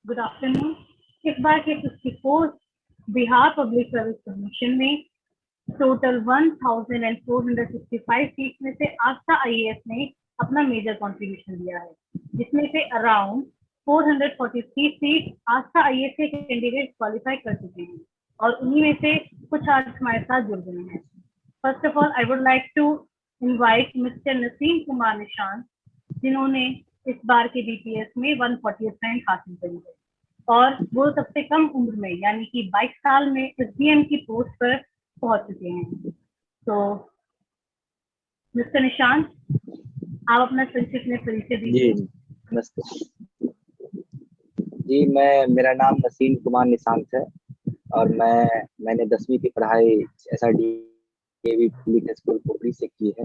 Good afternoon. इस बार के 64 Bihar public service commission में टोटल 1465 सीट में से आस्था आईएएस ने अपना मेजर कंट्रीब्यूशन दिया है, जिसमें से अराउंड 443 सीट आस्था आईएएस के कैंडिडेट क्वालिफाई कर चुके हैं और उन्हीं में से कुछ आज हमारे साथ जुड़ गए हैं। First of all I would like to invite mister Naseem Kumar Nishant, जिन्होंने इस बार के बीपीएस में 140th रैंक हासिल करी है और वो सबसे कम उम्र में यानी कि 22 साल में एसडीएम की पोस्ट पर पहुंच चुके हैं। तो मिस्टर निशांत, आप अपना संक्षिप्त में परिचय दीजिए। जी नमस्ते जी, मेरा नाम नसीम कुमार निशांत है और मैंने 10वीं की पढ़ाई SRDAV पब्लिक स्कूल पोखरी से की है,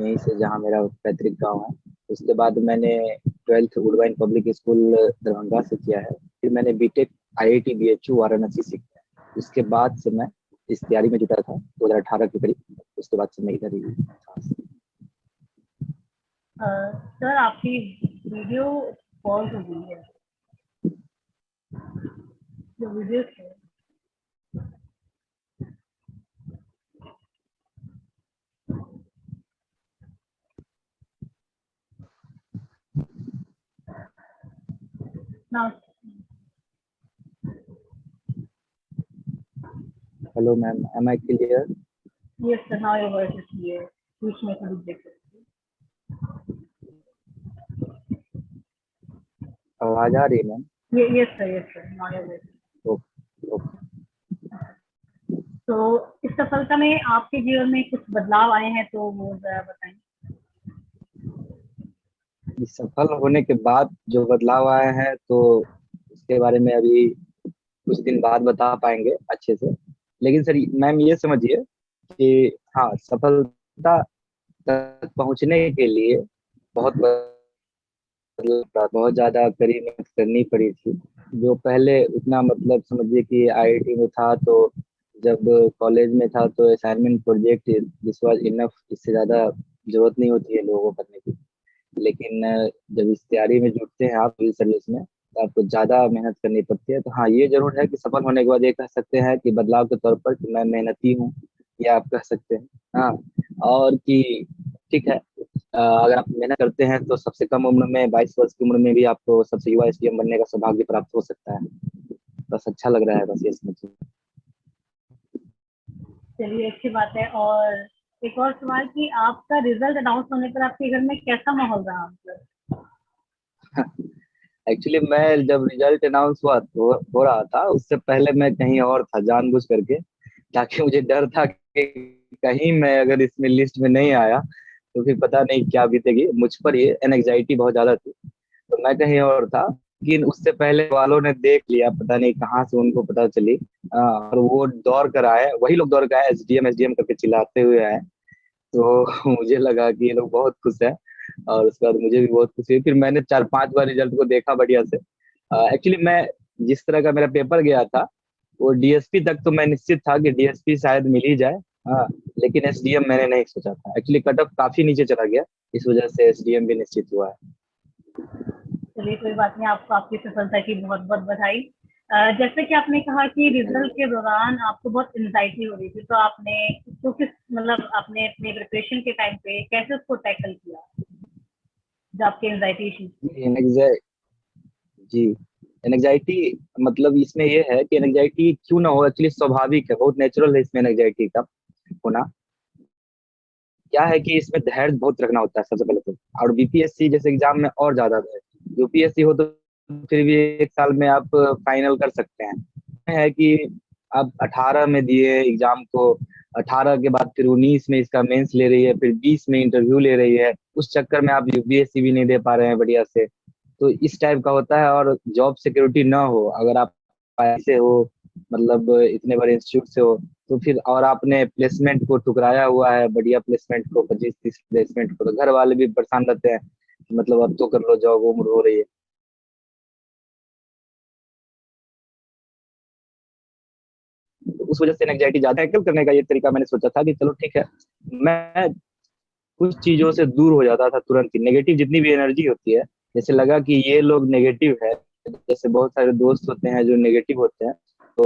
यहीं से जहां मेरा पैतृक गांव है। उसके बाद मैंने 12th वुडवाइन पब्लिक स्कूल दरभंगा से किया है। फिर मैंने बीटेक IIT BHU वाराणसी से किया है। उसके बाद से मैं इस तैयारी में जुटा था 2018 के करीब। उसके बाद से मैं इधर ही था। सर, आपकी वीडियो पॉज हो गई है। जो वीडियो है ना। Hello ma'am, am I clear? Yes sir, now your voice is clear. बीच में थोड़ी ब्रेक है। आवाज आ रही है ma'am? Yes sir, now your voice. Okay. तो इस सफलता में आपके जीवन में कुछ बदलाव आए हैं, तो वो जरा बताएं। सफल होने के बाद जो बदलाव आए हैं तो उसके बारे में अभी कुछ दिन बाद बता पाएंगे अच्छे से। लेकिन सर मैम ये समझिए कि हाँ, सफलता तक पहुंचने के लिए बहुत ज्यादा कड़ी मेहनत करनी पड़ी थी। जो पहले उतना मतलब समझिए कि IIT में था, तो जब कॉलेज में था तो assignment project this was enough, इससे ज्यादा जरूरत नहीं होती है लोगों को करने की। लेकिन जब इस तैयारी में जुटते हैं आप सिविल सर्विस में, तो आपको ज्यादा मेहनत करनी पड़ती है। तो हाँ, ये जरूर है कि सफल होने के बाद ये कह सकते हैं कि बदलाव के तौर पर कि मैं मेहनती हूँ, ये आप कह सकते हैं। हाँ, और कि ठीक है, अगर आप मेहनत करते हैं तो सबसे कम उम्र में 22 वर्ष की उम्र में भी आपको सबसे युवा SDM बनने का सौभाग्य प्राप्त हो सकता है। बस अच्छा लग रहा है, बस ये समझिए। चलिए, अच्छी बात है। और एक और सवाल कि आपका रिजल्ट अनाउंस होने पर आपके घर में कैसा माहौल रहा? एक्चुअली मैं जब रिजल्ट अनाउंस हो रहा था, उससे पहले मैं कहीं और था जानबूझ करके, ताकि मुझे डर था कि कहीं मैं अगर इसमें लिस्ट में नहीं आया तो फिर पता नहीं क्या बीतेगी मुझ पर। ये एनजाइटी बहुत ज्यादा थी, तो मैं कहीं और था। लेकिन उससे पहले वालों ने देख लिया, पता नहीं कहाँ से उनको पता चली। और वो दौड़ कर आए, वही लोग दौड़ कर आए, SDM SDM करके चिल्लाते हुए आए। तो मुझे लगा कि ये लोग बहुत खुश है, और उसके बाद मुझे भी बहुत खुशी हुई। फिर मैंने 4-5 बार रिजल्ट को देखा बढ़िया से। एक्चुअली मैं जिस तरह का मेरा पेपर गया था, वो DSP तक तो मैं निश्चित था कि DSP शायद मिल ही जाए। हाँ, लेकिन SDM मैंने नहीं सोचा था। एक्चुअली कट ऑफ काफी नीचे चला गया, इस वजह से SDM भी निश्चित हुआ है। चलिए, कोई बात नहीं। आपको आपकी सफलता की बहुत बहुत बधाई। जैसे कि आपने कहा कि रिजल्ट के दौरान आपको बहुत एंजाइटी हो रही थी, तो आपने उसको किस मतलब आपने अपने प्रिपरेशन के टाइम पे कैसे उसको टैकल किया, जो आपके एंजाइटी इश्यूज? जी, एंग्जाइटी मतलब इसमें ये है कि एंग्जाइटी क्यों ना हो, एक्चुअली स्वाभाविक है, बहुत नेचुरल है इसमें एंग्जाइटी का होना। क्या है कि इसमें धैर्य बहुत रखना होता है सबसे पहले तो। और BPSC जैसे एग्जाम में और ज्यादा है। UPSC हो तो फिर भी 1 साल में आप फाइनल कर सकते हैं। है कि आप 18 में दिए एग्जाम को, 18 के बाद फिर 19 में इसका मेंस ले रही है, फिर 20 में इंटरव्यू ले रही है। उस चक्कर में आप UPSC भी नहीं दे पा रहे हैं बढ़िया से। तो इस टाइप का होता है। और जॉब सिक्योरिटी ना हो, अगर आप ऐसे हो, मतलब इतने बड़े इंस्टीट्यूट से हो, तो फिर और आपने प्लेसमेंट को ठुकराया हुआ है, बढ़िया प्लेसमेंट को, 25-30 प्लेसमेंट को, तो घर वाले भी परेशान रहते हैं कि मतलब अब तो कर लो, जॉब उम्र हो रही है। तो उस वजह से एंग्जाइटी ज्यादा है। करने का ये तरीका मैंने सोचा था कि चलो ठीक है, मैं कुछ चीजों से दूर हो जाता था तुरंत ही। नेगेटिव जितनी भी एनर्जी होती है जैसे लगा कि ये लोग नेगेटिव है, जैसे बहुत सारे दोस्त होते हैं जो नेगेटिव होते हैं, तो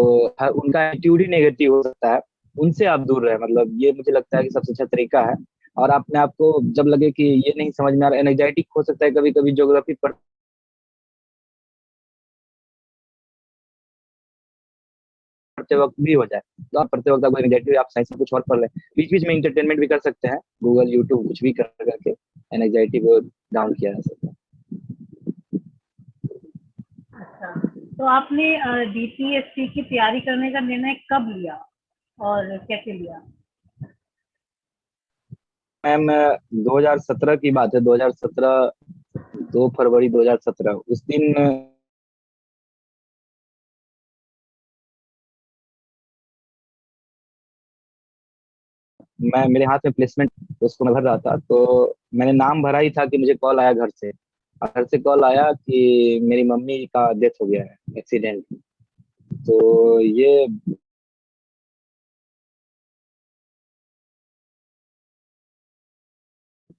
उनका एटीट्यूड ही नेगेटिव हो सकता है, उनसे आप दूर रहे, मतलब ये मुझे लगता है कि सबसे अच्छा तरीका है। और अपने आप को जब लगे कि ये नहीं समझ में आ रहा, एनजाइटी हो सकता है कभी कभी ज्योग्राफी पढ़ते वक्त भी हो जाए, तो आप पढ़ते वक्त आपको एनजाइटी, आप साइंस में कुछ और पढ़ लें, बीच बीच में इंटरटेनमेंट भी कर सकते हैं, गूगल यूट्यूब कुछ भी कर करके एनजाइटी को डाउन किया जा सकता है। अच्छा, तो आपने डीपीएससी की तैयारी करने का निर्णय कब लिया और कैसे लिया? मैम 2017 की बात है, 2017, 2 फरवरी 2017 उस दिन मैं, मेरे हाथ में प्लेसमेंट, उसको मैं भर रहा था, तो मैंने नाम भरा ही था कि मुझे कॉल आया घर से, और घर से कॉल आया कि मेरी मम्मी का डेथ हो गया है एक्सीडेंट। तो ये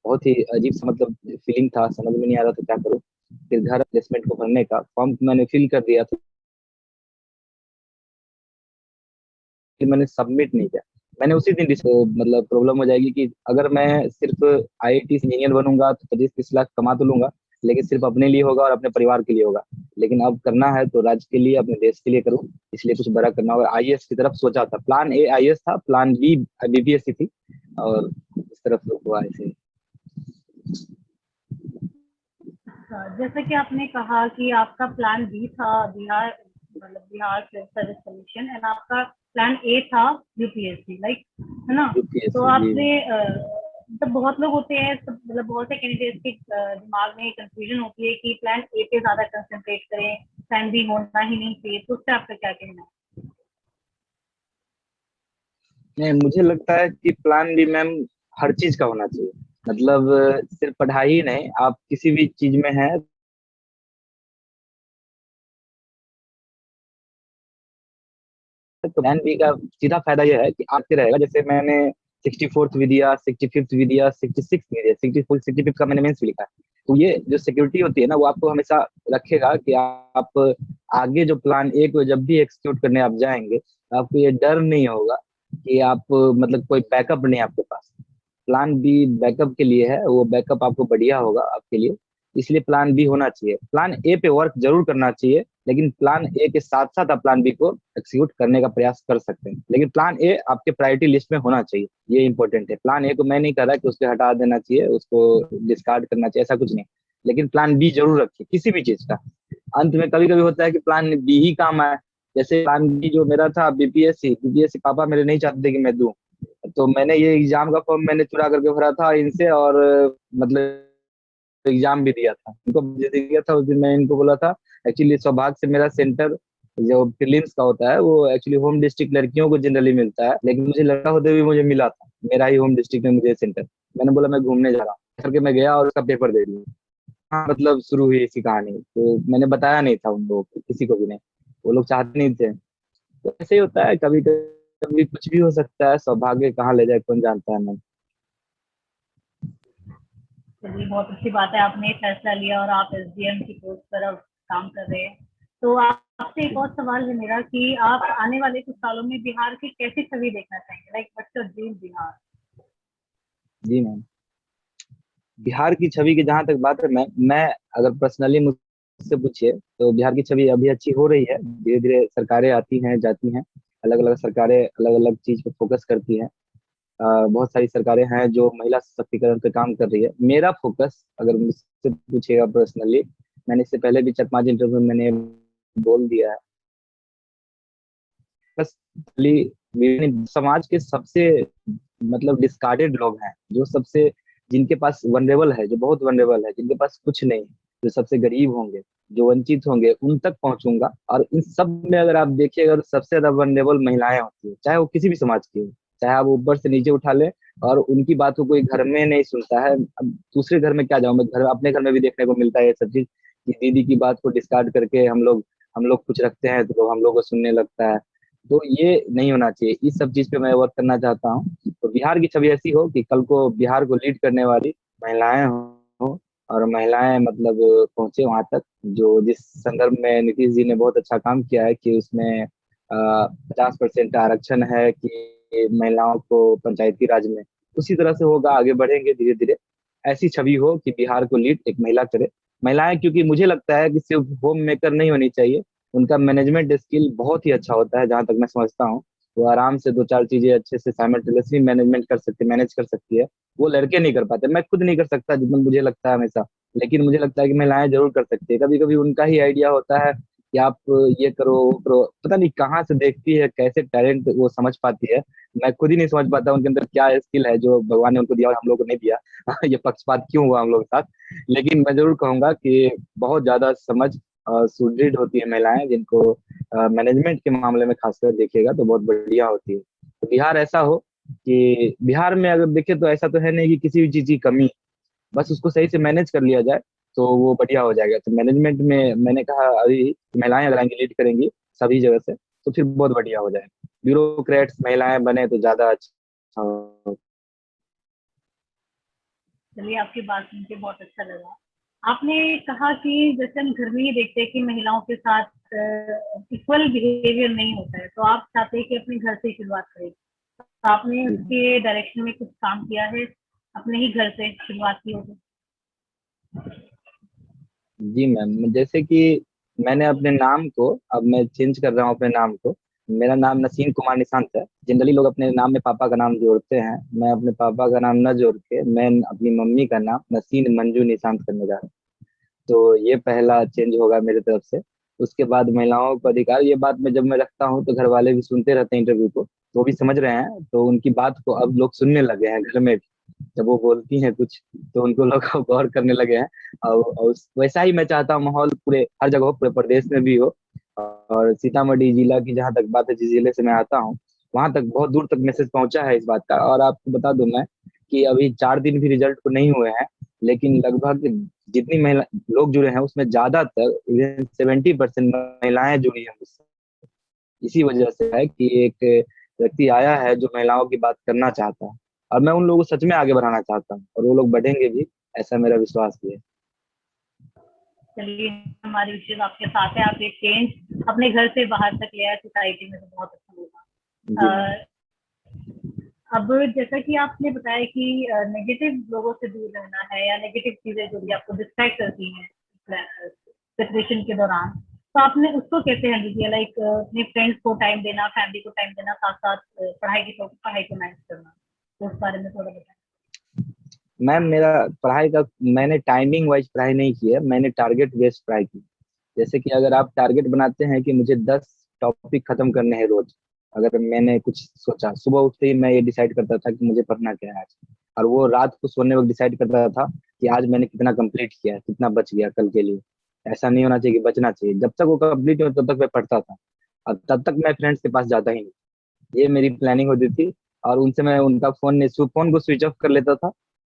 बहुत ही अजीब सा मतलब फीलिंग था, समझ में नहीं आ रहा था क्या करूँ। फिर घर प्लेसमेंट को भरने का फॉर्म मैंने फिल कर दिया था, फिर मैंने सबमिट नहीं किया। मैंने उसी दिन मतलब प्रॉब्लम हो जाएगी कि अगर मैं सिर्फ आईआईटी से इंजीनियर बनूंगा तो 25-30 लाख कमा तो लूंगा, लेकिन सिर्फ अपने लिए होगा और अपने परिवार के लिए होगा। लेकिन अब करना है तो राज्य के लिए, अपने देश के लिए करूँ, इसलिए कुछ बड़ा करना होगा। आईएएस की तरफ सोचा था, प्लान ए आईएएस था, प्लान बी बीपीएससी थी, और इस तरफ हुआ ऐसे। अच्छा, जैसा कि आपने कहा कि आपका प्लान बी था बिहार, मतलब Bihar civil service commission, and आपका प्लान ए था यूपीएससी, लाइक, है ना? तो यूपीएससी जी। आपने मतलब बहुत लोग होते हैं, मतलब बहुत से कैंडिडेट्स के दिमाग में कंफ्यूजन होती है कि प्लान ए पे ज्यादा कंसंट्रेट करें, प्लान बी होना ही नहीं चाहिए, तो उससे आपका क्या कहना है? नहीं, मुझे लगता है कि प्लान बी मैम हर चीज का होना चाहिए, मतलब सिर्फ पढ़ाई ही नहीं, आप किसी भी चीज में है तो प्लान बी का सीधा फायदा यह है कि आपके रहेगा, जैसे मैंने 64th भी दिया, 65th भी दिया, 66th भी दिया, 65th का मैंने मेंस भी लिखा है। तो ये जो सिक्योरिटी होती है ना, वो आपको हमेशा रखेगा कि आप आगे जो प्लान ए को जब भी एक्सिक्यूट करने आप जाएंगे, तो आपको ये डर नहीं होगा कि आप मतलब कोई बैकअप नहीं है आपके पास। प्लान बी बैकअप के लिए है, वो बैकअप आपको बढ़िया होगा आपके लिए, इसलिए प्लान बी होना चाहिए। प्लान ए पे वर्क जरूर करना चाहिए, लेकिन प्लान ए के साथ साथ आप प्लान बी को एक्सिक्यूट करने का प्रयास कर सकते हैं, लेकिन प्लान ए आपके प्रायोरिटी लिस्ट में होना चाहिए, ये इंपॉर्टेंट है। प्लान ए को मैं नहीं कह रहा कि उसको हटा देना चाहिए, उसको डिस्कार्ड करना चाहिए, ऐसा कुछ नहीं, लेकिन प्लान बी जरूर रखिए किसी भी चीज का। अंत में कभी कभी होता है कि प्लान बी ही काम आए, जैसे प्लान बी जो मेरा था बीपीएससी, बीपीएससी पापा मेरे नहीं चाहते थे कि मैं दूं, तो मैंने ये एग्जाम का फॉर्म मैंने चुरा करके भरा था इनसे, और मतलब एग्जाम भी दिया था, इनको जैसे दिया था उस दिन मैं इनको बोला था। एक्चुअली सौभाग्य से मेरा सेंटर जो प्रीलिम्स का होता है वो एक्चुअली होम डिस्ट्रिक्ट लड़कियों को जनरली मिलता है, लेकिन मुझे लड़का होते हुए मुझे मिला था, मेरा ही होम डिस्ट्रिक्ट में मुझे सेंटर। मैंने बोला मैं घूमने जा रहा हूँ करके मैं गया और उसका पेपर दे दिया। हाँ, मतलब शुरू हुई इसकी कहानी, तो मैंने बताया नहीं था उन लोगों को, किसी को भी नहीं, वो लोग चाहते नहीं थे। तो ऐसे ही होता है, कभी कभी कुछ भी हो सकता है, सौभाग्य कहाँ ले जाए कौन जानता है। चलिए, बहुत अच्छी बात है, आपने फैसला लिया और आप एसडीएम की पोस्ट पर अब काम कर रहे हैं। तो आपसे एक और सवाल है मेरा कि आप आने वाले कुछ सालों में बिहार की कैसी छवि देखना चाहेंगे, like what's your dream Bihar? जी मैम, बिहार की छवि की जहां तक बात है, मैं अगर पर्सनली मुझसे पूछिए तो बिहार की छवि अभी अच्छी हो रही है, धीरे धीरे सरकारें आती हैं जाती हैं, अलग अलग सरकारें अलग अलग चीज पे फोकस करती हैं। बहुत सारी सरकारें हैं जो महिला सशक्तिकरण पे काम कर रही है। मेरा फोकस अगर मुझसे पूछेगा पर्सनली, मैंने इससे पहले भी 4-5 इंटरव्यू में मैंने बोल दिया है, बस समाज के सबसे मतलब डिस्कार्डेड लोग हैं, जो सबसे, जिनके पास वनरेबल है, जो बहुत वनरेबल है, जिनके पास कुछ नहीं, जो सबसे गरीब होंगे, जो वंचित होंगे, उन तक पहुंचूंगा। और इन सब में अगर आप देखिएगा तो सबसे ज्यादा वनरेबल महिलाएं होती है, चाहे वो किसी भी समाज की हो, चाहे आप ऊपर से नीचे उठा ले। और उनकी बात को कोई घर में नहीं सुनता है। अब दूसरे घर में क्या जाऊं मैं, घर अपने घर में भी देखने को मिलता है ये सब चीज, कि दीदी की बात को डिस्कार्ड करके हम लोग कुछ रखते हैं तो लोग हम लोग को सुनने लगता है। तो ये नहीं होना चाहिए, इस सब चीज पे मैं वर्क करना चाहता हूँ। तो बिहार की छवि ऐसी हो कि कल को बिहार को लीड करने वाली महिलाएं हो, और महिलाएं मतलब पहुंचे वहां तक, जो जिस संदर्भ में नीतीश जी ने बहुत अच्छा काम किया है कि उसमें 50% आरक्षण है कि महिलाओं को पंचायती राज में, उसी तरह से होगा, आगे बढ़ेंगे धीरे धीरे। ऐसी छवि हो कि बिहार को लीड एक महिला करे। महिलाएं, क्योंकि मुझे लगता है कि सिर्फ होम मेकर नहीं होनी चाहिए, उनका मैनेजमेंट स्किल बहुत ही अच्छा होता है, जहां तक मैं समझता हूँ। वो आराम से दो चार चीजें अच्छे से साइमल्टेनियसली मैनेज कर सकती है। वो लड़के नहीं कर पाते, मैं खुद नहीं कर सकता जितना मुझे लगता है हमेशा। लेकिन मुझे लगता है कि महिलाएं जरूर कर सकती है। कभी कभी उनका ही आइडिया होता है कि आप ये करो वो करो, पता नहीं कहाँ से देखती है, कैसे टैलेंट वो समझ पाती है। मैं खुद ही नहीं समझ पाता उनके अंदर क्या स्किल है जो भगवान ने उनको दिया और हम लोग को नहीं दिया। ये पक्षपात क्यों हुआ हम लोग के साथ। लेकिन मैं जरूर कहूंगा कि बहुत ज्यादा समझ सुदृढ़ होती है महिलाएं, जिनको मैनेजमेंट के मामले में खासकर देखिएगा तो बहुत बढ़िया होती है। तो बिहार ऐसा हो कि बिहार में अगर देखें तो ऐसा तो है नहीं कि किसी भी चीज की कमी, बस उसको सही से मैनेज कर लिया जाए तो वो बढ़िया हो जाएगा। तो मैनेजमेंट में मैंने कहा अभी महिलाएं अगर आएंगी, लीड करेंगी सभी जगह से, तो फिर बहुत बढ़िया हो जाएगा। ब्यूरोक्रेट्स महिलाएं बने तो ज्यादा अच्छा हो। चलिए, आपकी बात सुन के बहुत अच्छा लगा। आपने कहा कि जैसे हम घर में ही देखते हैं कि महिलाओं के साथ इक्वल बिहेवियर नहीं होता है, तो आप चाहते हैं कि अपने घर से ही शुरुआत करें। तो आपने जी उसके डायरेक्शन में कुछ काम किया है, अपने ही घर से शुरुआत की होगी। जी मैम, जैसे कि मैंने अपने नाम को, अब मैं चेंज कर रहा हूँ अपने नाम को। मेरा नाम नसीम कुमार निशांत है। जनरली लोग अपने नाम में पापा का नाम जोड़ते हैं, मैं अपने पापा का नाम न जोड़ के मैं अपनी मम्मी का नाम नसीम मंजू निशांत करने जा रहा हूँ। तो ये पहला चेंज होगा मेरी तरफ से। उसके बाद महिलाओं को अधिकार, ये बात मैं जब मैं रखता हूँ तो घर वाले भी सुनते रहते हैं इंटरव्यू को, तो वो भी समझ रहे हैं, तो उनकी बात को अब लोग सुनने लगे हैं घर में भी। जब वो बोलती हैं कुछ तो उनको लोग अब गौर करने लगे हैं। और वैसा ही मैं चाहता हूँ माहौल पूरे हर जगह हो, पूरे प्रदेश में भी हो। और सीतामढ़ी जिला की जहाँ तक बात है, जिस जिले से मैं आता हूँ, वहां तक बहुत दूर तक मैसेज पहुंचा है इस बात का। और आपको बता दूं मैं कि अभी 4 दिन भी रिजल्ट को नहीं हुए हैं, लेकिन लगभग जितनी महिला लोग जुड़े हैं उसमें ज्यादातर 70% महिलाएं जुड़ी हैं मुझसे। इसी वजह से है कि एक व्यक्ति आया है जो महिलाओं की बात करना चाहता है, और मैं उन लोगों को सच में आगे बढ़ाना चाहता हूँ, और वो लोग बढ़ेंगे भी, ऐसा मेरा विश्वास भी है। चलिए, हमारी विशेष आपके साथ है। आप ये चेंज अपने घर से बाहर तक ले आए सोसाइटी में, तो बहुत अच्छा जी लगा। मैम। अब जैसा कि आपने बताया कि नेगेटिव लोगों से दूर रहना है, या नेगेटिव चीजें जो भी आपको डिस्ट्रैक्ट करती हैं प्रिपरेशन के दौरान, तो आपने उसको कैसे हैंडल किया? लाइक अपने फ्रेंड्स को टाइम देना, फैमिली को टाइम देना, साथ साथ पढ़ाई को मैनेज करना, तो उस बारे में थोड़ा बताएं। मैम मेरा पढ़ाई का, मैंने टाइमिंग वाइज पढ़ाई नहीं की है, मैंने टारगेट बेस्ड पढ़ाई की। जैसे कि अगर आप टारगेट बनाते हैं कि मुझे 10 टॉपिक खत्म करने हैं रोज, अगर मैंने कुछ सोचा, सुबह उठते ही मैं ये डिसाइड करता था कि मुझे पढ़ना क्या है आज, और वो रात को सोने वक्त डिसाइड करता था कि आज मैंने कितना कंप्लीट किया है, कितना बच गया कल के लिए। ऐसा नहीं होना चाहिए कि बचना चाहिए, जब तक वो कंप्लीट हो तब तक मैं पढ़ता था, और तब तक मैं फ्रेंड्स के पास जाता ही नहीं। ये मेरी प्लानिंग होती थी। और उनसे मैं उनका फोन को स्विच ऑफ कर लेता था।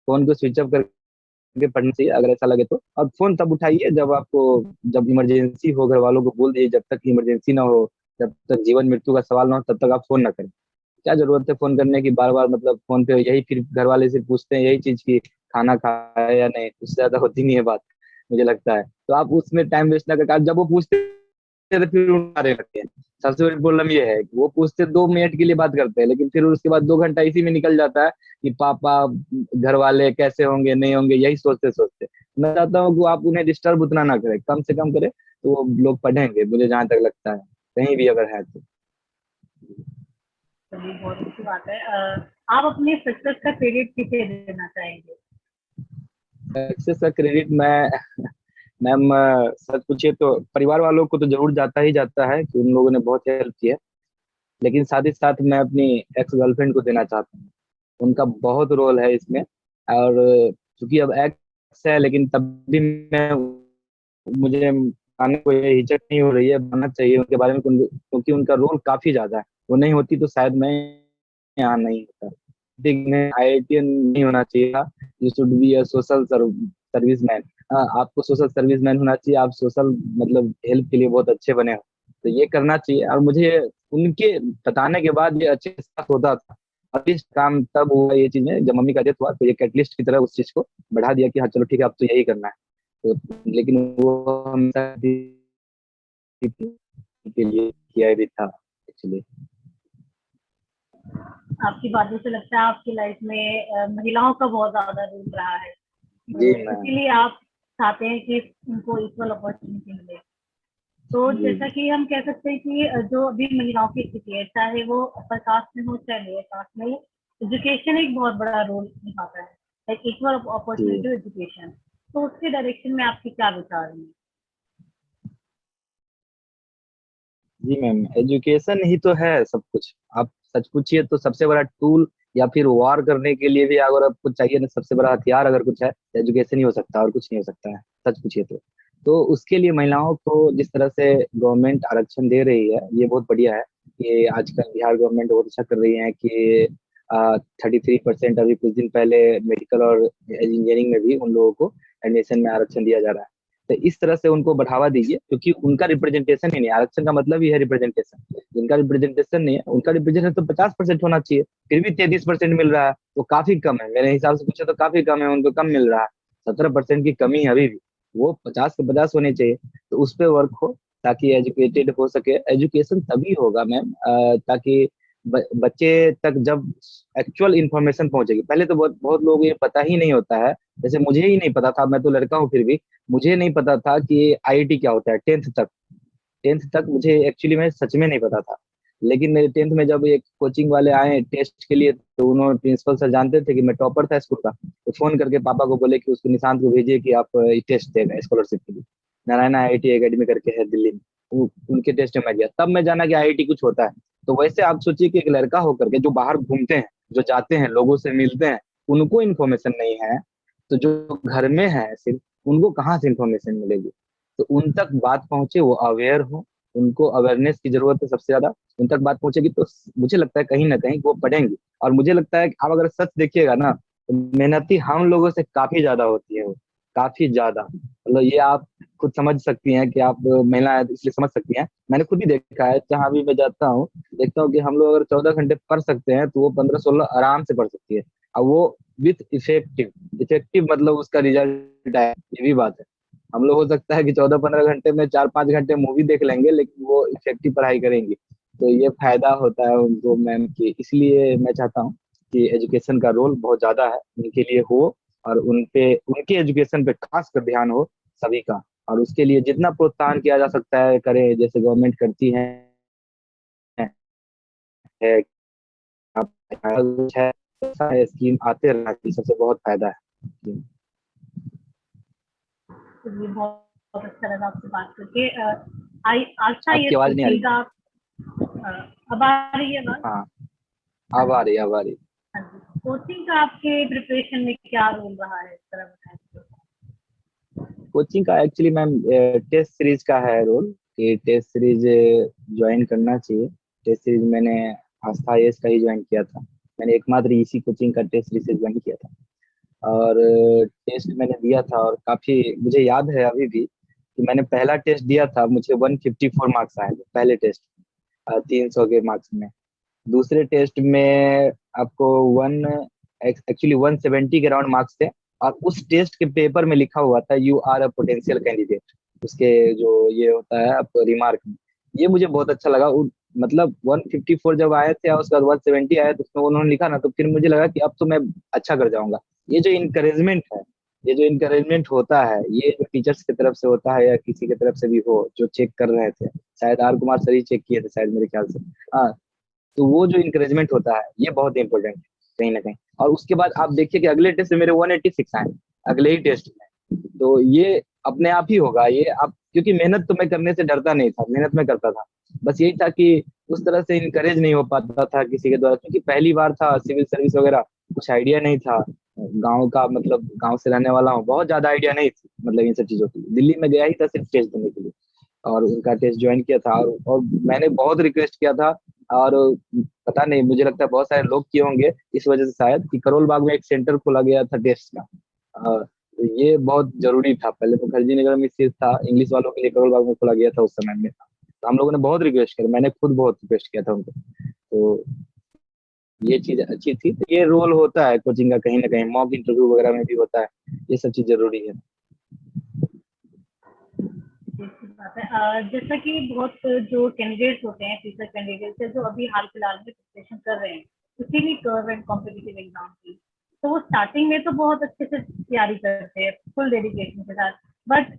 फोन को स्विच ऑफ करके पढ़ना चाहिए अगर ऐसा लगे तो। अब फोन तब उठाइए जब आपको, जब इमरजेंसी हो, घर वालों को बोल दीजिए जब तक इमरजेंसी ना हो, जब तक जीवन मृत्यु का सवाल ना हो तब तक आप फोन ना करें। क्या जरूरत है फोन करने की बार बार, मतलब फोन पे यही फिर घर वाले से पूछते हैं यही चीज की खाना खाया या नहीं, उससे ज्यादा होती नहीं है बात, मुझे लगता है। तो आप उसमें टाइम वेस्ट ना करके, आप जब वो पूछते हैं तो फिर उड़ाने लगते हैं। सबसे बड़ी प्रॉब्लम ये है कि वो पूछते 2 मिनट के लिए बात करते हैं, लेकिन फिर उसके बाद 2 घंटा इसी में निकल जाता है कि पापा, घर वाले कैसे होंगे नहीं होंगे, यही सोचते सोचते। मैं चाहता हूँ कि आप उन्हें डिस्टर्ब उतना ना करें, कम से कम करें, तो वो लोग पढ़ेंगे, मुझे जहां तक लगता है, कहीं भी अगर है तो। चलिए, बहुत अच्छी बात है। आप अपने सक्सेस का क्रेडिट किसे देना चाहेंगे? सक्सेस का क्रेडिट मैं मैम, सच पूछिए तो परिवार वालों को तो जरूर जाता ही जाता है कि उन लोगों ने बहुत हेल्प की है। लेकिन साथ ही साथ मैं अपनी एक्स गर्लफ्रेंड को देना चाहता हूँ, उनका बहुत रोल है इसमें। और चूंकि अब एक्स है, लेकिन तब भी मैं, मुझे आने को ये हिचक नहीं हो रही है, बनना चाहिए उनके बारे में, क्योंकि उनका रोल काफी ज्यादा है। वो नहीं होती तो शायद मैं यहाँ नहीं होता। आईआईटीएन नहीं होना चाहिए था। You should be a social serviceman. आपको सोशल सर्विसमैन होना चाहिए, आप सोशल मतलब हेल्प के लिए बहुत अच्छे बने हो, तो ये करना चाहिए। और मुझे उनके बताने के बाद ये अच्छे साथ होता था, कैटलिस्ट काम तब हुआ ये चीज में जब मम्मी का डेथ हुआ, तो ये कैटलिस्ट की तरह उस चीज को बढ़ा दिया कि हाँ चलो ठीक है अब तो यही करना है। तो लेकिन वो हमेशा के लिए किया भी था एक्चुअली। आपकी बातों से लगता है आपकी लाइफ में महिलाओं का बहुत ज्यादा रोल रहा है, जी तो मैम। इसीलिए आप चाहते हैं कि उनको इक्वल अपॉर्चुनिटी मिले। तो जी जैसा कि हम कह सकते हैं कि जो अभी महिलाओं की स्थिति है, चाहे वो अपर कास्ट में हो चाहे लोअर कास्ट में हो, एजुकेशन एक बहुत बड़ा रोल निभाता है, लाइक इक्वल जी। Opportunity education. तो उसके डायरेक्शन में आपके क्या विचार हैं? जी मैम, एजुकेशन ही तो है सब कुछ। आप सच पूछिए तो सबसे बड़ा टूल या फिर वार करने के लिए भी अगर आपको चाहिए ना, सबसे बड़ा हथियार अगर कुछ है, एजुकेशन ही हो सकता है और कुछ नहीं हो सकता है, सच पूछिए तो उसके लिए महिलाओं को जिस तरह से गवर्नमेंट आरक्षण दे रही है, ये बहुत बढ़िया है कि आजकल बिहार गवर्नमेंट बहुत अच्छा कर रही है कि 33% अभी कुछ दिन पहले मेडिकल और इंजीनियरिंग में भी उन लोगों को एडमिशन में आरक्षण दिया जा रहा है। तो इस तरह से उनको बढ़ावा दीजिए, क्योंकि उनका रिप्रेजेंटेशन ही नहीं, आरक्षण का मतलब ही है रिप्रेजेंटेशन। जिनका रिप्रेजेंटेशन नहीं है उनका रिप्रेजेंटेशन तो 50% होना चाहिए, फिर भी 33% मिल रहा है, तो काफी कम है मेरे हिसाब से पूछे तो काफी कम है, उनको कम मिल रहा है। 17% की कमी है अभी भी, वो 50 के 50 होने चाहिए। तो उस पर वर्क हो ताकि एजुकेटेड हो सके। एजुकेशन तभी होगा मैम ताकि बच्चे तक जब एक्चुअल इंफॉर्मेशन पहुंचेगी। पहले तो बहुत बहुत लोगों को ये पता ही नहीं होता है, जैसे मुझे ही नहीं पता था, मैं तो लड़का हूँ फिर भी मुझे नहीं पता था कि आईआईटी क्या होता है। 10th तक मुझे एक्चुअली में सच में नहीं पता था। लेकिन मेरे 10th में जब एक कोचिंग वाले आए टेस्ट के लिए, तो उन्होंने प्रिंसिपल सर जानते थे कि मैं टॉपर था स्कूल का, तो फोन करके पापा को बोले कि उसको निशांत को भेजिए कि आप टेस्ट देगा स्कॉलरशिप के लिए। नारायण आईआईटी एकेडमी करके है दिल्ली में, उनके टेस्ट में मैं गया, तब मैं जाना कि आईआईटी कुछ होता है। तो वैसे आप सोचिए कि एक लड़का होकर के जो बाहर घूमते हैं, जो जाते हैं लोगों से मिलते हैं, उनको इन्फॉर्मेशन नहीं है, तो जो घर में है सिर्फ उनको कहाँ से इन्फॉर्मेशन मिलेगी। तो उन तक बात पहुंचे, वो अवेयर हो, उनको अवेयरनेस की जरूरत है सबसे ज्यादा। उन तक बात पहुंचेगी तो मुझे लगता है कहीं ना कहीं वो पढ़ेंगे। और मुझे लगता है कि आप अगर सच देखिएगा ना, तो मेहनती हम लोगों से काफी ज्यादा होती है वो, काफी ज्यादा। मतलब ये आप खुद समझ सकती हैं कि आप महिला है तो इसलिए समझ सकती हैं। मैंने खुद भी देखा है, जहां भी मैं जाता हूँ देखता हूँ कि हम लोग अगर 14 घंटे पढ़ सकते हैं तो वो 15-16 आराम से पढ़ सकती है। और वो विथ इफेक्टिव, इफेक्टिव मतलब उसका रिजल्ट है, ये भी बात है। हम लोग हो सकता है कि 14-15 घंटे में 4-5 घंटे मूवी देख लेंगे, लेकिन वो इफेक्टिव पढ़ाई करेंगे। तो ये फायदा होता है उनको मैम की, इसलिए मैं चाहता हूँ कि एजुकेशन का रोल बहुत ज्यादा है उनके लिए हो, और उनपे उनके एजुकेशन पे खास कर ध्यान हो सभी का। और उसके लिए जितना प्रोत्साहन किया जा सकता है करें, जैसे गवर्नमेंट करती है, आप कुछ है स्कीम आते रहना चाहिए, सबसे बहुत फायदा है जी। तो ये बहुत बहुत अच्छा लगा आपसे बात करके। आई आस्था ये आपकी आवाज नहीं आ कोचिंग रही। का अब आ रही है बात? हाँ, हाँ अब आ जी, रही अब आ रही। हाँ जी। कोचिंग का आपके प्रिपरेशन में क्या रोल रहा है, जरा बताएं तो। कोचिंग का एक्चुअली मैम टेस्ट सीरीज का है रोल, कि टेस्ट सीरीज ज्वाइन करना चाहिए। टेस्ट सीरीज मैंने आस्था आईएएस का ही ज्वाइन किया था। मैंने एकमात्र इसी कोचिंग का टेस्ट सीरीज से ज्वाइन किया था। और टेस्ट मैंने दिया था, और काफी मुझे याद है अभी भी कि मैंने पहला टेस्ट दिया था, मुझे 154 मार्क्स आए थे पहले टेस्ट, 300 के मार्क्स में। दूसरे टेस्ट में आपको वन एक्चुअली 170 के राउंड मार्क्स थे। और उस टेस्ट के पेपर में लिखा हुआ था you are a potential candidate, उसके जो ये होता है आप रिमार्क में। ये मुझे बहुत अच्छा लगा। मतलब 154 जब आए थे और उसके बाद 170 आए, तो उसमें उन्होंने लिखा ना, तो फिर मुझे लगा कि अब तो मैं अच्छा कर जाऊंगा। ये जो इनकरेजमेंट है, ये जो इनकरेजमेंट होता है, ये जो टीचर्स की तरफ से होता है या किसी की तरफ से भी हो जो चेक कर रहे थे, शायद आर कुमार सर ही चेक किए थे शायद मेरे ख्याल से। हाँ, तो वो जो इंकरेजमेंट होता है ये बहुत इंपॉर्टेंट है कहीं ना कहीं। और उसके बाद आप देखिए कि अगले टेस्ट में मेरे 186 आए, अगले ही टेस्ट में। तो ये अपने आप ही होगा ये आप, क्योंकि मेहनत तो मैं करने से डरता नहीं था, मेहनत मैं करता था। बस यही था कि उस तरह से इनकरेज नहीं हो पाता था किसी के द्वारा, क्योंकि पहली बार था सिविल सर्विस वगैरह, कुछ आइडिया नहीं था। गांव का मतलब गांव से रहने वाला हूँ, बहुत ज्यादा आइडिया नहीं थी मतलब इन सब चीजों की। दिल्ली में गया ही था सिर्फ टेस्ट देने के लिए, और उनका टेस्ट ज्वाइन किया था। और मैंने बहुत रिक्वेस्ट किया था। और पता नहीं, मुझे लगता है बहुत सारे लोग किए होंगे इस वजह से शायद, कि करोल बाग में एक सेंटर खोला गया था टेस्ट का। तो ये बहुत जरूरी था। पहले तो खरजी नगर में सिर्फ था, इंग्लिश वालों के लिए करोल बाग में खोला गया था उस समय में। तो हम लोगों ने बहुत रिक्वेस्ट किया, मैंने खुद बहुत रिक्वेस्ट किया था उनको। तो ये चीज अच्छी थी। तो ये रोल होता है कोचिंग का, कहीं ना कहीं मॉक इंटरव्यू वगैरह में भी होता है, ये सब चीज जरूरी है। अच्छी बात है। जैसा कि बहुत जो कैंडिडेट्स होते हैं, फ्यूचर कैंडिडेट्स है, जो अभी हाल फिलहाल में प्रिपरेशन कर रहे हैं किसी भी गवर्नमेंट कॉम्पिटिटिव एग्जाम की, तो वो स्टार्टिंग में तो बहुत अच्छे से तैयारी करते हैं फुल डेडिकेशन के साथ, बट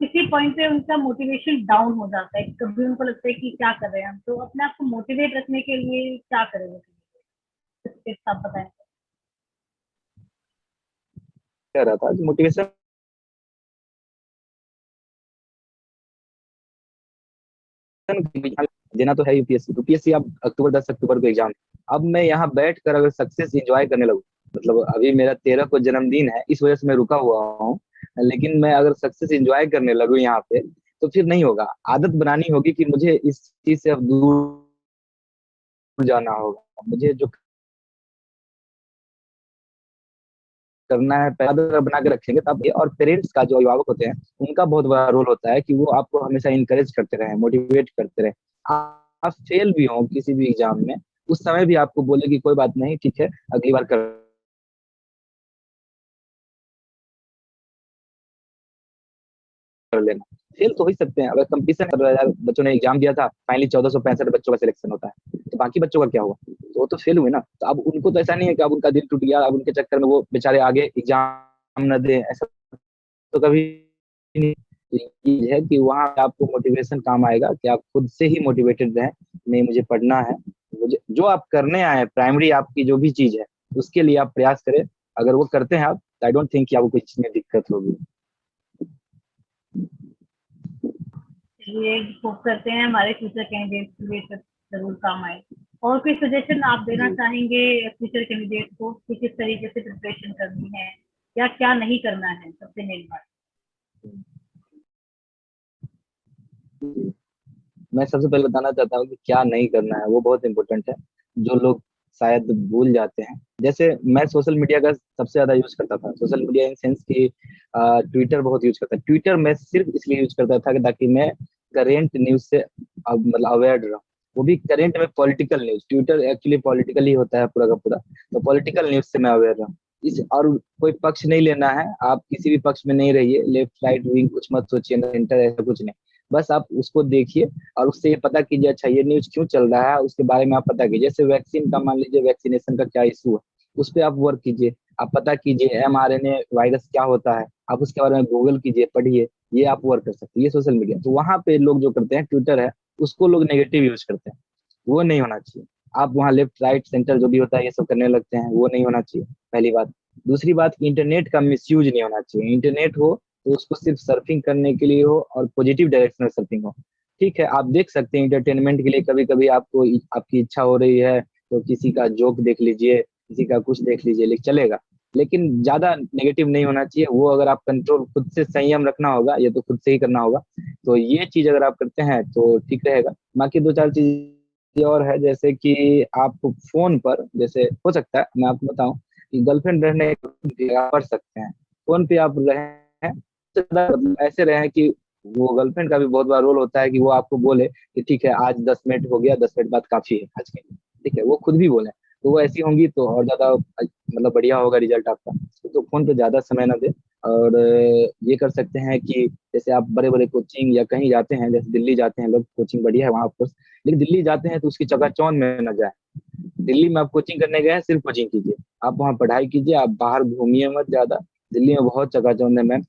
किसी पॉइंट पे उनका मोटिवेशन डाउन हो जाता है, कभी उनको लगता है कि क्या कर रहे हैं हम, तो अपने आप को मोटिवेट रखने के लिए क्या करेंगे, कुछ टिप्स आप बताएं। कह रहा था मोटिवेशन देना तो है यूपीएससी। यूपीएससी अब अक्टूबर 10 अक्टूबर को एग्जाम। अब मैं यहाँ बैठ कर अगर सक्सेस एंजॉय करने लगूँ, मतलब अभी मेरा 13 को जन्मदिन है, इस वजह से मैं रुका हुआ हूँ, लेकिन मैं अगर सक्सेस एंजॉय करने लगूँ यहाँ पे, तो फिर नहीं होगा। आदत बनानी होगी कि मुझे इस चीज से अब दूर जाना होगा। मुझे जो करना है आदत बना के रखेंगे तब। और पेरेंट्स का, जो अभिभावक होते हैं, उनका बहुत बड़ा रोल होता है कि वो आपको हमेशा इंकरेज करते रहे, मोटिवेट करते रहे। आप फेल भी हो किसी भी एग्जाम में, उस समय भी आपको बोले कि कोई बात नहीं, ठीक है, अगली बार कर लेना। फेल तो हो ही सकते हैं। अगर कंपटीशन 15,000 बच्चों ने एग्जाम दिया था, फाइनली 1465 बच्चों का सिलेक्शन होता है, तो बाकी बच्चों का क्या हुआ? तो वो तो फेल हुए ना। तो अब उनको तो ऐसा नहीं है कि अब उनका दिल टूट गया, अब उनके चक्कर में वो बेचारे आगे एग्जाम न दे, ऐसा तो कभी नहीं। तो ये है कि वहाँ पे आपको मोटिवेशन काम आएगा कि आप खुद से ही मोटिवेटेड रहें। नहीं, मुझे पढ़ना है, मुझे जो आप करने आए प्राइमरी आपकी जो भी चीज है, उसके लिए आप प्रयास करें। अगर वो करते हैं आप, आई डोंट थिंक कि आपको कुछ में दिक्कत होगी। ये होप करते हैं हमारे फ्यूचर कैंडिडेट्स के लिए सब जरूर काम आए। और कोई सजेशन आप देना जी। चाहेंगे फ्यूचर कैंडिडेट्स को कि किस तरीके से प्रिपरेशन करनी है या क्या नहीं करना है, सबसे मेन बात। मैं सबसे पहले बताना चाहता हूँ कि क्या नहीं करना है, वो बहुत इंपॉर्टेंट है, जो लोग शायद भूल जाते हैं। जैसे मैं सोशल मीडिया का सबसे ज्यादा यूज करता था, सोशल मीडिया इन सेंस की ट्विटर बहुत यूज करता था। ट्विटर मैं सिर्फ इसलिए यूज करता था कि ताकि मैं करेंट न्यूज से मतलब अवेयर रहूं। वो भी करेंट में political news, Twitter actually political ही होता है पूरा का पूरा, तो पॉलिटिकल न्यूज से मैं अवेयर रहूं। इस और कोई पक्ष नहीं लेना है, आप किसी भी पक्ष में नहीं रहिए, लेफ्ट राइट विंग कुछ मत सोचिए, ना इंटर, ऐसा कुछ नहीं। बस आप उसको देखिए और उससे ये पता कीजिए अच्छा ये न्यूज क्यों चल रहा है, उसके बारे में आप पता कीजिए। जैसे वैक्सीन का मान लीजिए, वैक्सीनेशन का क्या इशू है, उस पर आप वर्क कीजिए। आप पता कीजिए एमआरएनए वायरस क्या होता है, आप उसके बारे में गूगल कीजिए, पढ़िए। ये आप वर्क कर सकते हैं, ये सोशल मीडिया। तो वहां पे लोग जो करते हैं, ट्विटर है, उसको लोग नेगेटिव यूज करते हैं, वो नहीं होना चाहिए। आप वहाँ लेफ्ट राइट सेंटर जो भी होता है ये सब करने लगते हैं, वो नहीं होना चाहिए, पहली बात। दूसरी बात, इंटरनेट का मिसयूज नहीं होना चाहिए। इंटरनेट हो तो उसको सिर्फ सर्फिंग करने के लिए हो और पॉजिटिव डायरेक्शनल सर्फिंग हो। ठीक है, आप देख सकते हैं इंटरटेनमेंट के लिए, कभी कभी आपको आपकी इच्छा हो रही है तो किसी का जोक देख लीजिए, किसी का कुछ देख लीजिए, लेकिन चलेगा। लेकिन ज्यादा नेगेटिव नहीं होना चाहिए। वो अगर आप कंट्रोल, खुद से संयम रखना होगा, ये तो खुद से ही करना होगा। तो ये चीज अगर आप करते हैं तो ठीक रहेगा। बाकी दो चार चीज और है, जैसे कि आप फोन पर, जैसे हो सकता है मैं आपको बताऊं कि गर्लफ्रेंड रहने पढ़ सकते हैं, फोन पे आप रहें, ऐसे रहें कि वो गर्लफ्रेंड का भी बहुत बड़ा रोल होता है कि वो आपको बोले कि ठीक है आज 10 मिनट हो गया, 10 मिनट बाद काफी है आज के लिए। ठीक है, वो खुद भी बोले, तो वो ऐसी होंगी तो और ज्यादा मतलब बढ़िया होगा रिजल्ट आपका। तो फोन पे ज्यादा समय ना दे। और ये कर सकते हैं कि जैसे आप बड़े बड़े कोचिंग या कहीं जाते हैं, जैसे दिल्ली जाते हैं लोग, कोचिंग बढ़िया है वहाँ पर, लेकिन दिल्ली जाते हैं तो उसकी चकाचौंध में न जाए। दिल्ली में आप कोचिंग करने गए हैं, सिर्फ कोचिंग कीजिए, आप वहाँ पढ़ाई कीजिए, आप बाहर घूमिए मत ज्यादा। दिल्ली में बहुत चकाचौंध है मैम।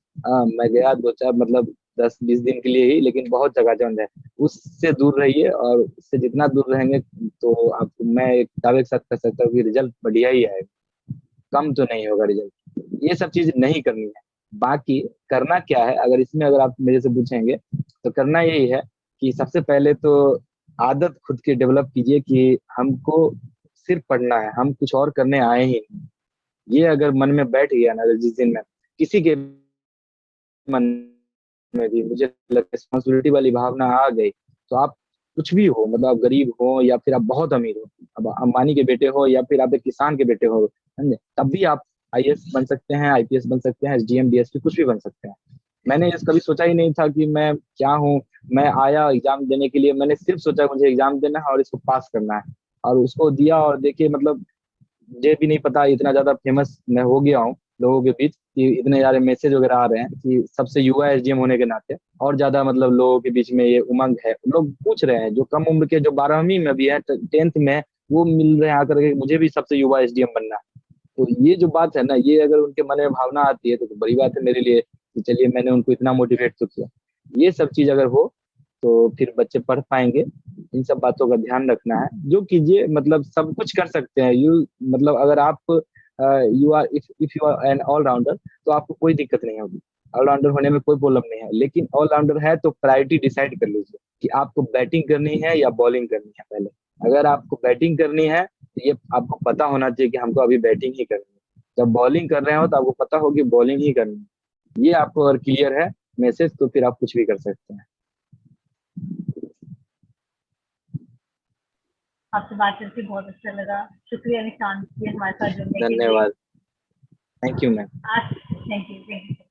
मैं गया दो चार, मतलब 10-20 दिन के लिए ही, लेकिन बहुत चकाचौंध है। उससे दूर रहिए, और उससे जितना दूर रहेंगे तो आप, मैं एक दावे के साथ कह सकता हूँ कि रिजल्ट बढ़िया ही आएगा, कम तो नहीं होगा रिजल्ट। ये सब चीज नहीं करनी है। बाकी करना क्या है, अगर इसमें अगर आप मेरे से पूछेंगे, तो करना यही है कि सबसे पहले तो आदत खुद की डेवलप कीजिए कि हमको सिर्फ पढ़ना है, हम कुछ और करने आए ही नहीं। ये अगर मन में बैठ गया ना, जिस दिन में किसी के मन में भी मुझे रिस्पॉन्सिबिलिटी वाली भावना आ गई, तो आप कुछ भी हो, मतलब आप गरीब हो या फिर आप बहुत अमीर हो, अब अंबानी के बेटे हो या फिर आप एक किसान के बेटे हो, समझे, तब भी आप आईएएस बन सकते हैं, आईपीएस बन सकते हैं, एसडीएम डीएसपी कुछ भी बन सकते हैं। मैंने ये कभी सोचा ही नहीं था कि मैं क्या हूँ। मैं आया एग्जाम देने के लिए, मैंने सिर्फ सोचा मुझे एग्जाम देना है और इसको पास करना है। और उसको दिया, और देखिए मतलब मुझे भी नहीं पता, इतना ज्यादा फेमस मैं हो गया हूँ लोगों के बीच कि इतने सारे मैसेज वगैरह आ रहे हैं कि सबसे युवा एसडीएम होने के नाते और ज्यादा मतलब लोगों के बीच में ये उमंग है। लोग पूछ रहे हैं जो कम उम्र के, जो 12वीं में भी है, 10th में है, वो मिल रहे हैं आकर के, मुझे भी सबसे युवा एसडीएम बनना है। तो ये जो बात है ना, ये अगर उनके मन में भावना आती है तो बड़ी बात है मेरे लिए कि चलिए मैंने उनको इतना मोटिवेट तो किया। ये सब चीज अगर हो तो फिर बच्चे पढ़ पाएंगे। इन सब बातों का ध्यान रखना है, जो कीजिए मतलब सब कुछ कर सकते हैं यू, मतलब अगर आप you are, if you are an allrounder तो आपको कोई दिक्कत नहीं होगी। ऑलराउंडर होने में कोई प्रॉब्लम नहीं है, लेकिन ऑलराउंडर है तो प्रायोरिटी डिसाइड कर लीजिए कि आपको बैटिंग करनी है या बॉलिंग करनी है पहले। अगर आपको बैटिंग करनी है तो ये आपको पता होना चाहिए कि हमको अभी बैटिंग ही करनी है। जब बॉलिंग कर रहे हो तो आपको पता हो कि बॉलिंग ही करनी है। ये आपको अगर क्लियर है मैसेज, तो फिर आप कुछ भी कर सकते हैं। आपसे बात करके बहुत अच्छा लगा। शुक्रिया निशांत जी हमारे साथ जुड़ने के लिए। धन्यवाद। Thank you ma'am. आज थैंक यू।